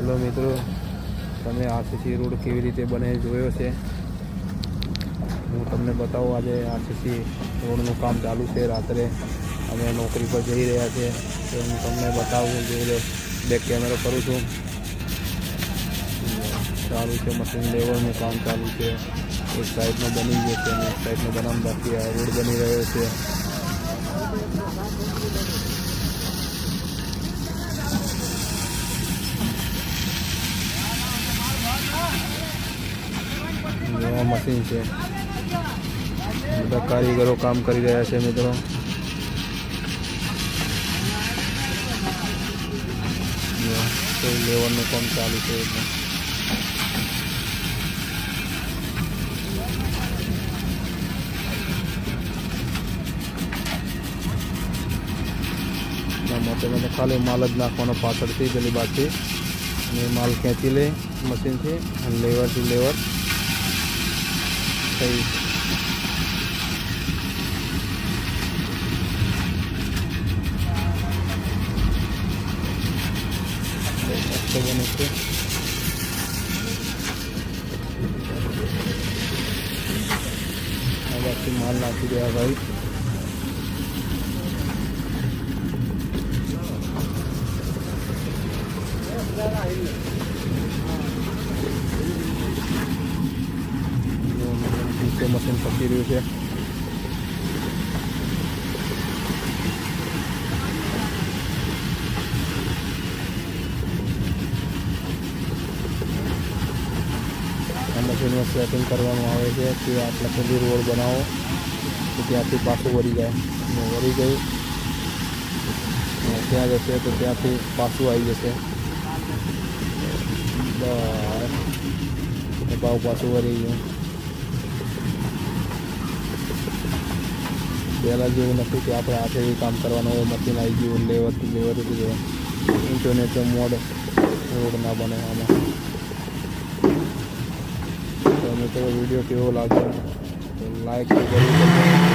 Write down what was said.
Hello મિત્રો, તમે RCC road કેવી રીતે બને જોયો છે? હું તમને બતાવું. આજે આરસીસી રોડનું કામ ચાલુ છે. રાત્રે અમે નોકરી પર જઈ રહ્યા છીએ તો હું તમને બતાવું. જોઈ લો, બેક કેમેરો કરું છું. ચાલુ છે, મશીન લેવલનું કામ ચાલુ છે. એક સાઈડનો બની ગયો છે અને એક સાઈડનો બનાવવાનું બાકી. આ રોડ બની રહ્યો છે. મશીન છે, બધા કારીગરો કામ કરી રહ્યા છે મિત્રો. લેવલનું કામ ચાલુ છે. માટે મને ખાલી માલ જ નાખવાનો પાછળથી પેલી બાજુથી, અને માલ ખેંચી લે મશીનથી અને લેવરથી લેવર થઈ. બને છે. આ બાજુથી માલ નાખી ગયા ભાઈ. મશીન પકી રહ્યું છે. આ મશીનમાં સેટિંગ કરવાનું આવે છે કે આટલા સુધી રોડ બનાવો તો ત્યાંથી પાછું વળી જાય. વળી ગયું ત્યાં જશે તો ત્યાંથી પાછું આવી જશે. ભાવ પાછું વળી ગયું. પહેલાં જેવું નથી કે આપણે હાથેથી કામ કરવાનું હોય. મશીન આવી ગયું, લેવરથી ગયું. ઇન્ટરનેટ મોડ રોડ ના બને આમાં. તો મિત્રો વિડીયો કેવો લાગ્યો તો લાઈક કરજો.